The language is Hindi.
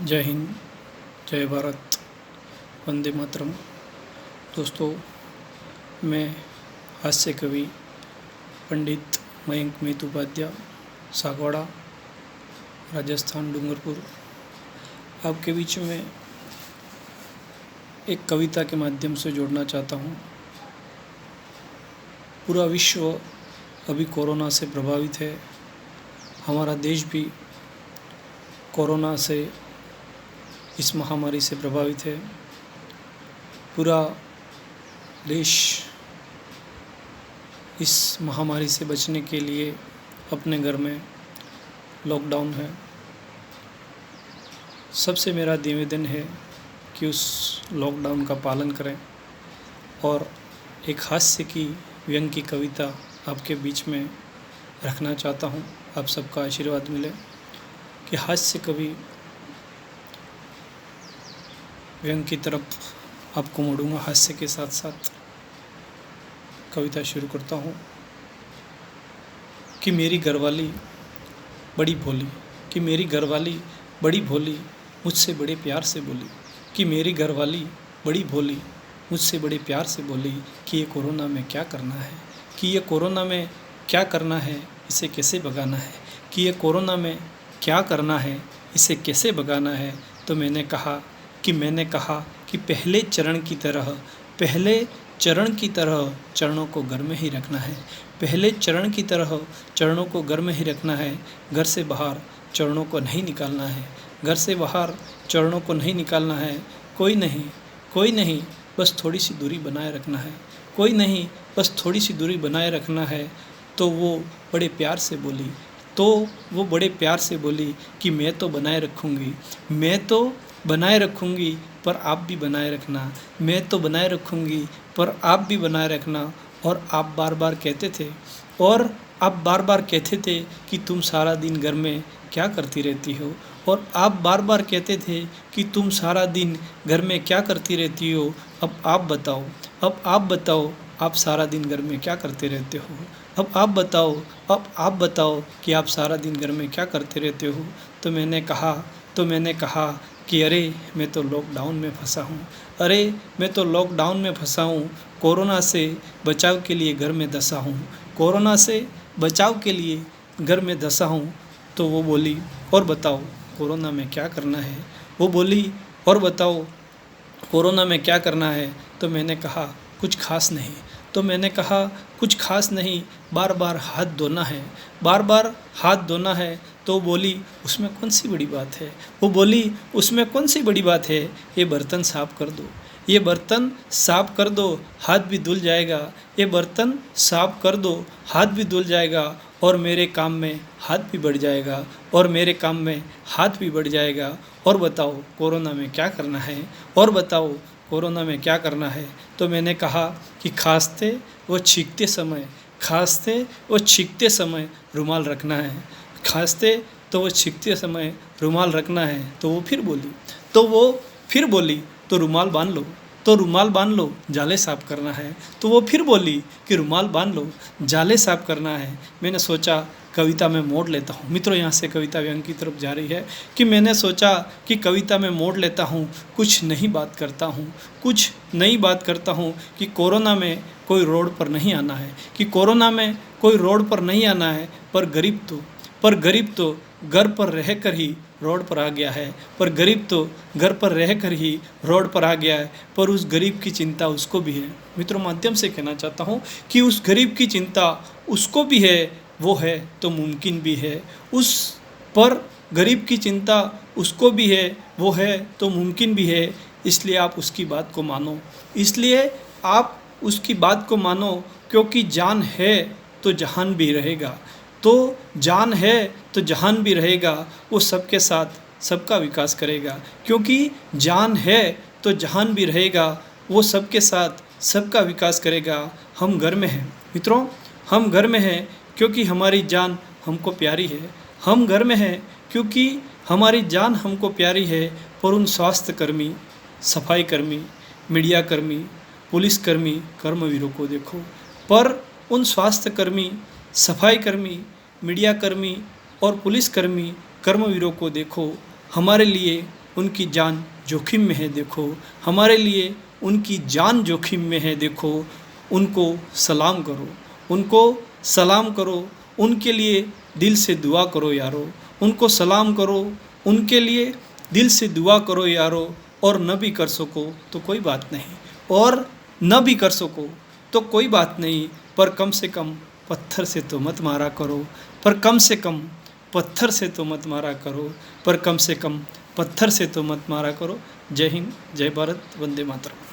जय हिंद, जय भारत, वंदे मातरम। दोस्तों, मैं हास्य कवि पंडित मयंक मेहतोपाध्याय, सागवाड़ा, राजस्थान, डूंगरपुर, आपके बीच में एक कविता के माध्यम से जोड़ना चाहता हूँ। पूरा विश्व अभी कोरोना से प्रभावित है। हमारा देश भी कोरोना से, इस महामारी से प्रभावित है। पूरा देश इस महामारी से बचने के लिए अपने घर में लॉकडाउन है। सबसे मेरा निवेदन है कि उस लॉकडाउन का पालन करें और एक हास्य की, व्यंग की कविता आपके बीच में रखना चाहता हूँ। आप सबका आशीर्वाद मिले कि हास्य कवि व्यंग की तरफ आपको मोड़ूंगा। हास्य के साथ साथ कविता शुरू करता हूँ कि मेरी घरवाली बड़ी भोली, कि मेरी घरवाली बड़ी भोली, मुझसे बड़े प्यार से बोली, कि मेरी घरवाली बड़ी भोली, मुझसे बड़े प्यार से बोली कि ये कोरोना में क्या करना है, कि ये कोरोना में क्या करना है, इसे कैसे भगाना है, कि ये कोरोना में क्या करना है, इसे कैसे भगाना है। तो मैंने कहा कि पहले चरण की तरह चरणों को घर में ही रखना है। पहले चरण की तरह चरणों को घर में ही रखना है। घर से बाहर चरणों को नहीं निकालना है। घर से बाहर चरणों को नहीं निकालना है। कोई नहीं, बस थोड़ी सी दूरी बनाए रखना है। कोई नहीं, बस थोड़ी सी दूरी बनाए रखना है। तो वो बड़े प्यार से बोली कि मैं तो बनाए रखूँगी, पर आप भी बनाए रखना। मैं तो बनाए रखूँगी, पर आप भी बनाए रखना। और आप बार बार कहते थे कि तुम सारा दिन घर में क्या करती रहती हो। और आप बार बार कहते थे कि तुम सारा दिन घर में क्या करती रहती हो। अब आप बताओ, आप सारा दिन घर में क्या करते रहते हो। अब आप बताओ कि आप सारा दिन घर में क्या करते रहते हो। तो मैंने कहा कि अरे मैं तो लॉकडाउन में फंसा हूँ। कोरोना से बचाव के लिए घर में धंसा हूँ। तो वो बोली, और बताओ कोरोना में क्या करना है। तो मैंने कहा कुछ खास नहीं, बार बार हाथ धोना है। तो बोली उसमें कौन सी बड़ी बात है। ये बर्तन साफ कर दो, हाथ भी धुल जाएगा। और मेरे काम में हाथ भी बढ़ जाएगा। और बताओ कोरोना में क्या करना है। तो मैंने कहा कि खांसते व छींकते समय रुमाल रखना है। तो वो फिर बोली तो रुमाल बांध लो, जाले साफ करना है। तो वो फिर बोली कि रुमाल बांध लो, जाले साफ करना है। मैंने सोचा कविता में मोड़ लेता हूँ। मित्रों, यहाँ से कविता व्यंग की तरफ जा रही है कि मैंने सोचा कि कविता में मोड़ लेता हूँ, कुछ नई बात करता हूँ कि कोरोना में कोई रोड पर नहीं आना है। पर गरीब तो घर पर रहकर ही रोड पर आ गया है। पर उस गरीब की चिंता उसको भी है। मित्रों, माध्यम से कहना चाहता हूँ कि उस गरीब की चिंता उसको भी है, वो है तो मुमकिन भी है। गरीब की चिंता उसको भी है, वो है तो मुमकिन भी है। इसलिए आप उसकी बात को मानो, क्योंकि जान है तो जहान भी रहेगा। वो सबके साथ सबका विकास करेगा। क्योंकि जान है तो जहान भी रहेगा, वो सबके साथ सबका विकास करेगा। हम घर में हैं मित्रों, हम घर में हैं क्योंकि हमारी जान हमको प्यारी है। हम घर में हैं क्योंकि हमारी जान हमको प्यारी है। पर उन स्वास्थ्यकर्मी, सफाई कर्मी, मीडिया कर्मी, पुलिसकर्मी, कर्मवीरों को देखो। पर उन स्वास्थ्यकर्मी, सफाई कर्मी, मीडिया कर्मी और पुलिसकर्मी, कर्मवीरों को देखो। हमारे लिए उनकी जान जोखिम में है देखो, हमारे लिए उनकी जान जोखिम में है देखो, उनको सलाम करो, उनको सलाम करो, उनके लिए दिल से दुआ करो यारो, उनको सलाम करो, उनके लिए दिल से दुआ करो यारो। और न भी कर सको तो कोई बात नहीं, और न भी कर सको तो कोई बात नहीं, पर कम से कम पत्थर से तो मत मारा करो, पर कम से कम पत्थर से तो मत मारा करो, पर कम से कम पत्थर से तो मत मारा करो। जय हिंद, जय भारत, वंदे मातरम।